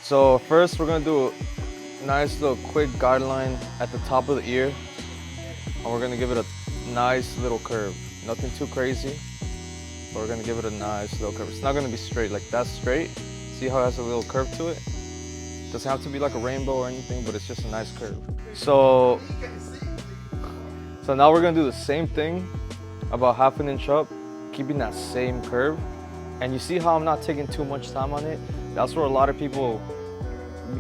So first we're gonna do a nice little quick guideline at the top of the ear, and we're gonna give it a nice little curve. Nothing too crazy, but we're gonna give it a nice little curve. It's not gonna be straight, like that's straight. See how it has a little curve to it? Doesn't have to be like a rainbow or anything, but it's just a nice curve. So now we're gonna do the same thing, about half an inch up, keeping that same curve. And you see how I'm not taking too much time on it? That's where a lot of people,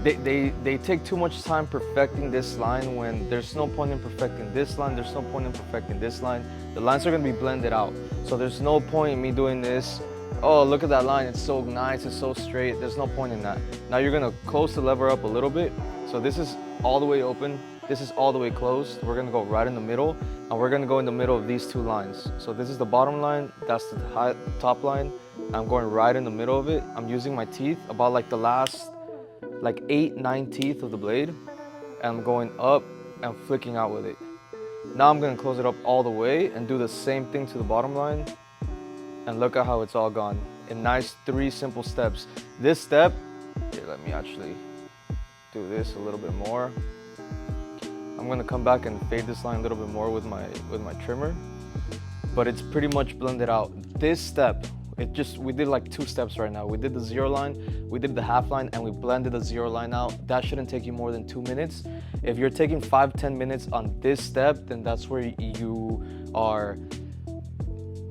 they take too much time perfecting this line when there's no point in perfecting this line, there's no point in perfecting this line. The lines are gonna be blended out. So there's no point in me doing this. Oh, look at that line, it's so nice, it's so straight. There's no point in that. Now you're gonna close the lever up a little bit. So this is all the way open, this is all the way closed. We're gonna go right in the middle, and we're gonna go in the middle of these two lines. So this is the bottom line, that's the top line. I'm going right in the middle of it. I'm using my teeth, about like the last, like 8-9 teeth of the blade. And I'm going up and flicking out with it. Now I'm gonna close it up all the way and do the same thing to the bottom line. And look at how it's all gone in nice 3 simple steps. This step, here, let me actually do this a little bit more. I'm gonna come back and fade this line a little bit more with my trimmer, but it's pretty much blended out. This step, we did like 2 steps right now. We did the 0 line, we did the half line, and we blended the 0 line out. That shouldn't take you more than 2 minutes. If you're taking 5-10 minutes on this step, then that's where you are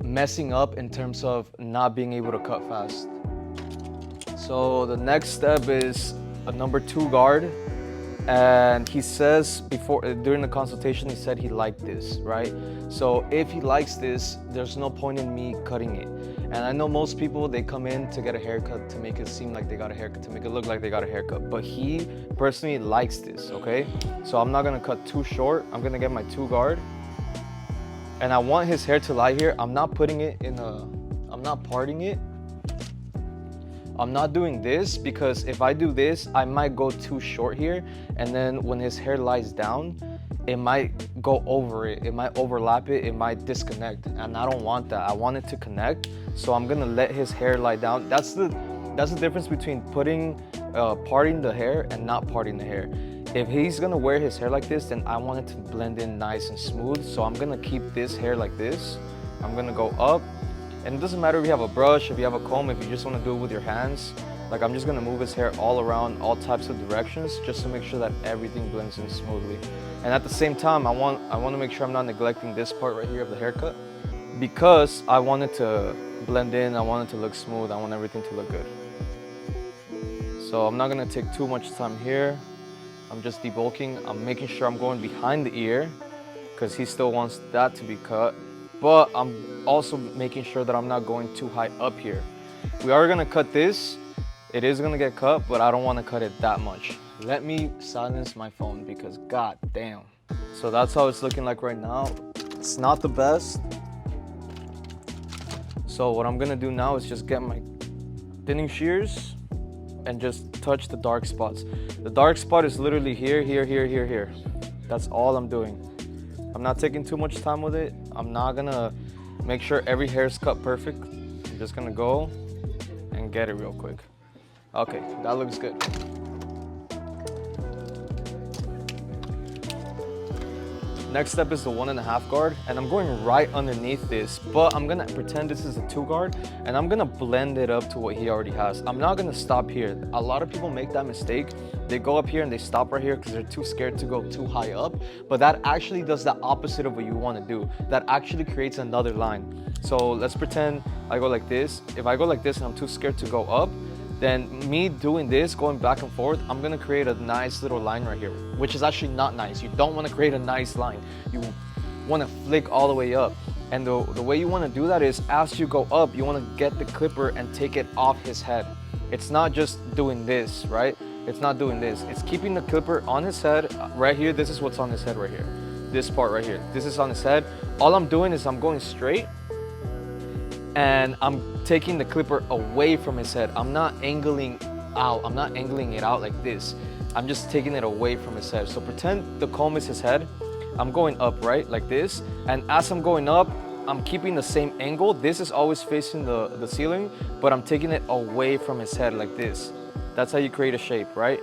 messing up in terms of not being able to cut fast. So the next step is a number 2 guard. And he says during the consultation, he said he liked this, right? So if he likes this, there's no point in me cutting it. And I know most people, they come in to get a haircut to make it seem like they got a haircut, to make it look like they got a haircut. But he personally likes this, okay? So I'm not gonna cut too short. I'm gonna get my 2 guard. And I want his hair to lie here. I'm not putting it I'm not parting it. I'm not doing this because if I do this, I might go too short here. And then when his hair lies down, it might go over it. It might overlap it. It might disconnect. And I don't want that. I want it to connect. So I'm gonna let his hair lie down. That's the difference between parting the hair and not parting the hair. If he's gonna wear his hair like this, then I want it to blend in nice and smooth. So I'm gonna keep this hair like this. I'm gonna go up. And it doesn't matter if you have a brush, if you have a comb, if you just want to do it with your hands. Like I'm just going to move his hair all around, all types of directions, just to make sure that everything blends in smoothly. And at the same time, I want to make sure I'm not neglecting this part right here of the haircut, because I want it to blend in, I want it to look smooth, I want everything to look good. So I'm not going to take too much time here. I'm just debulking. I'm making sure I'm going behind the ear, because he still wants that to be cut. But I'm also making sure that I'm not going too high up here. We are gonna cut this. It is gonna get cut, but I don't wanna cut it that much. Let me silence my phone because god damn. So that's how it's looking like right now. It's not the best. So what I'm gonna do now is just get my thinning shears and just touch the dark spots. The dark spot is literally here, here, here, here, here. That's all I'm doing. I'm not taking too much time with it. I'm not gonna make sure every hair is cut perfect. I'm just gonna go and get it real quick. Okay, that looks good. Next step is the 1.5 guard, and I'm going right underneath this, but I'm gonna pretend this is a 2 guard, and I'm gonna blend it up to what he already has. I'm not gonna stop here. A lot of people make that mistake. They go up here and they stop right here because they're too scared to go too high up, but that actually does the opposite of what you wanna do. That actually creates another line. So let's pretend I go like this. If I go like this and I'm too scared to go up, then me doing this, going back and forth, I'm gonna create a nice little line right here, which is actually not nice. You don't wanna create a nice line. You wanna flick all the way up. And the way you wanna do that is, as you go up, you wanna get the clipper and take it off his head. It's not just doing this, right? It's not doing this. It's keeping the clipper on his head right here. This is what's on his head right here. This part right here. This is on his head. All I'm doing is I'm going straight and I'm taking the clipper away from his head. I'm not angling out. I'm not angling it out like this. I'm just taking it away from his head. So pretend the comb is his head. I'm going up, right? Like this. And as I'm going up, I'm keeping the same angle. This is always facing the ceiling, but I'm taking it away from his head like this. That's how you create a shape, right?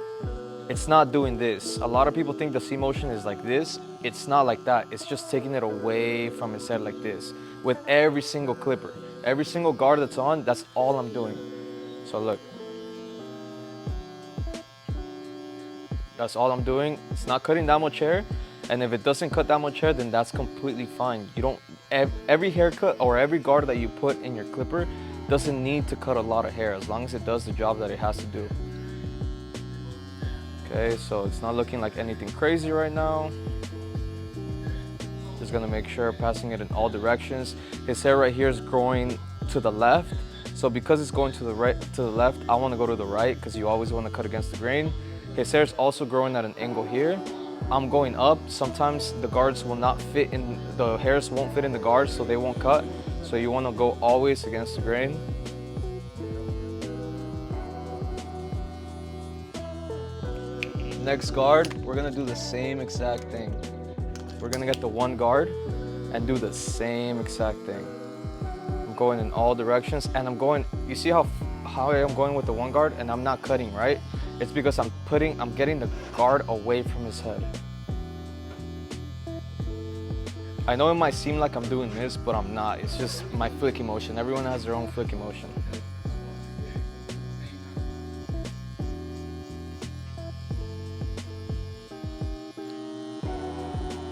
It's not doing this. A lot of people think the C motion is like this. It's not like that. It's just taking it away from its head like this. With every single clipper. Every single guard that's on, that's all I'm doing. So look. That's all I'm doing. It's not cutting that much hair. And if it doesn't cut that much hair, then that's completely fine. You don't, every haircut or every guard that you put in your clipper doesn't need to cut a lot of hair as long as it does the job that it has to do. Okay, so it's not looking like anything crazy right now. Just gonna make sure passing it in all directions. His hair right here is growing to the left. So because it's going to the right, to the left, I wanna go to the right because you always wanna cut against the grain. His hair is also growing at an angle here. I'm going up. Sometimes the guards will not fit in, the hairs won't fit in the guards, so they won't cut. So you wanna go always against the grain. Next guard, we're gonna do the same exact thing. We're gonna get the one guard and do the same exact thing. I'm going in all directions and I'm going, you see how I am going with the one guard and I'm not cutting, right? It's because I'm getting the guard away from his head. I know it might seem like I'm doing this, but I'm not. It's just my flicky motion. Everyone has their own flicky motion.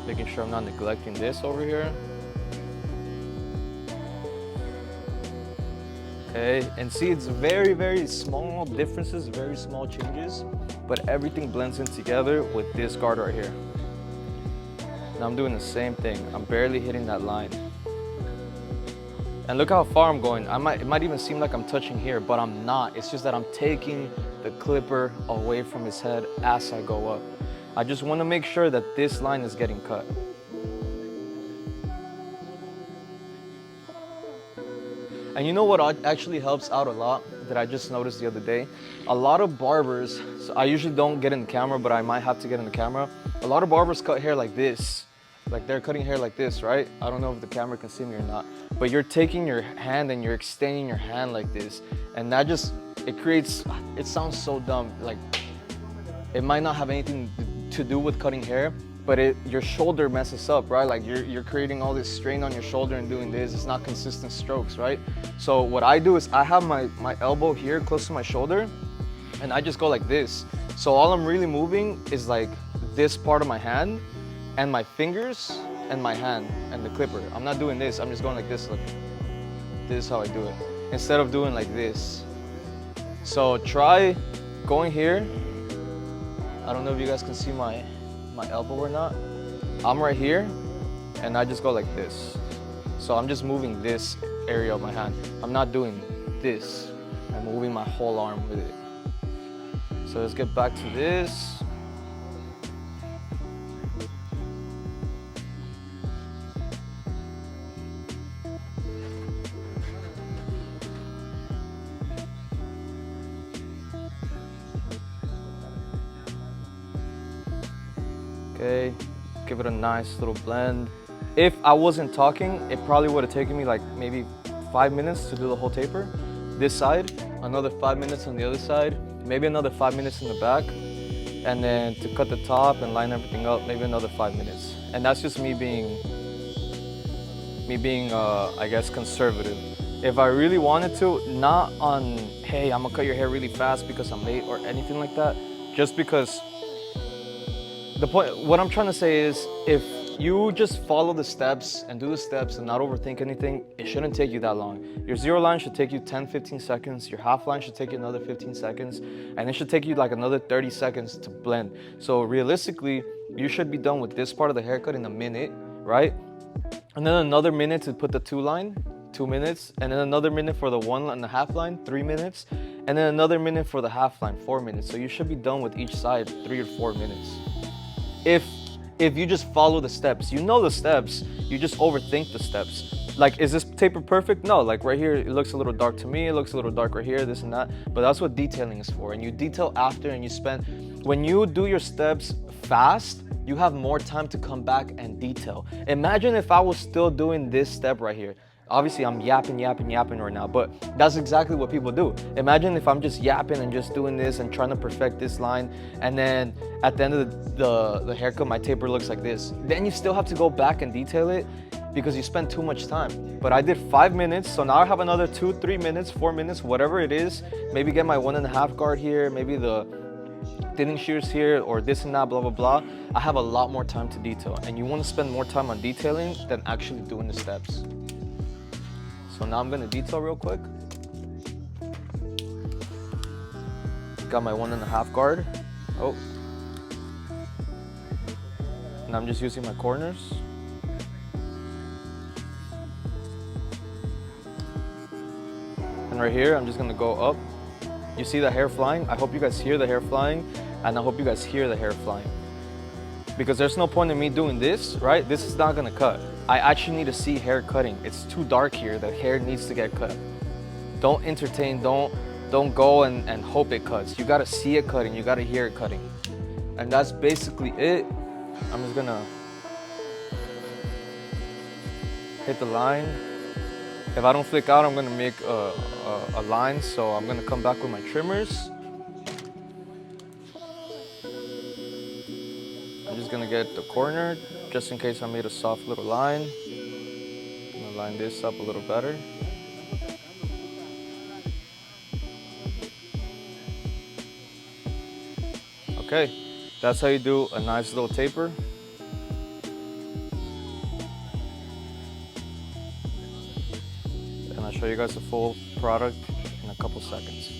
Making sure I'm not neglecting this over here. Okay, and see, it's very, very small differences, very small changes, but everything blends in together with this guard right here. Now I'm doing the same thing. I'm barely hitting that line. And look how far I'm going. It might even seem like I'm touching here, but I'm not. It's just that I'm taking the clipper away from his head as I go up. I just want to make sure that this line is getting cut. And you know what actually helps out a lot that I just noticed the other day? A lot of barbers, so I usually don't get in the camera, but I might have to get in the camera. A lot of barbers cut hair like this. Like they're cutting hair like this, right? I don't know if the camera can see me or not, but you're taking your hand and you're extending your hand like this. And that just, it sounds so dumb. Like it might not have anything to do with cutting hair, but your shoulder messes up, right? Like you're creating all this strain on your shoulder and doing this. It's not consistent strokes, right? So what I do is I have my elbow here close to my shoulder and I just go like this. So all I'm really moving is like this part of my hand and my fingers and my hand and the clipper. I'm not doing this, I'm just going like this. Look, this is how I do it. Instead of doing like this. So try going here. I don't know if you guys can see my elbow or not. I'm right here and I just go like this. So I'm just moving this area of my hand. I'm not doing this. I'm moving my whole arm with it. So let's get back to this. Okay, give it a nice little blend. If I wasn't talking, it probably would have taken me like maybe 5 minutes to do the whole taper. This side, another 5 minutes on the other side, maybe another 5 minutes in the back, and then to cut the top and line everything up, maybe another 5 minutes. And that's just me being, I guess, conservative. If I really wanted to, not on, hey, I'm gonna cut your hair really fast because I'm late or anything like that, just because the point, what I'm trying to say is, if you just follow the steps and do the steps and not overthink anything, it shouldn't take you that long. Your zero line should take you 10-15 seconds, your half line should take you another 15 seconds, and it should take you like another 30 seconds to blend. So realistically, you should be done with this part of the haircut in a minute, right? And then another minute to put the 2 line, 2 minutes, and then another minute for the 1.5 line, 3 minutes, and then another minute for the half line, 4 minutes. So you should be done with each side 3 or 4 minutes. If you just follow the steps, you know the steps, you just overthink the steps. Like, is this taper perfect? No, like right here, it looks a little dark to me, it looks a little dark right here, this and that, but that's what detailing is for. And you detail after and you spend, when you do your steps fast, you have more time to come back and detail. Imagine if I was still doing this step right here. Obviously, I'm yapping right now, but that's exactly what people do. Imagine if I'm just yapping and just doing this and trying to perfect this line, and then at the end of the haircut, my taper looks like this. Then you still have to go back and detail it because you spend too much time. But I did 5 minutes, so now I have another 2, 3 minutes, 4 minutes, whatever it is. Maybe get my 1.5 guard here, maybe the thinning shears here, or this and that, blah, blah, blah. I have a lot more time to detail, and you want to spend more time on detailing than actually doing the steps. So now I'm gonna detail real quick. Got my 1.5 guard. Oh. And I'm just using my corners. And right here, I'm just gonna go up. You see the hair flying? I hope you guys hear the hair flying, and I hope you guys hear the hair flying. Because there's no point in me doing this, right? This is not gonna cut. I actually need to see hair cutting. It's too dark here, the hair needs to get cut. Don't entertain, don't go and hope it cuts. You gotta see it cutting, you gotta hear it cutting. And that's basically it. I'm just gonna hit the line. If I don't flick out, I'm gonna make a line, so I'm gonna come back with my trimmers. I'm just gonna get the corner, just in case I made a soft little line. I'm gonna line this up a little better. Okay, that's how you do a nice little taper. And I'll show you guys the full product in a couple seconds.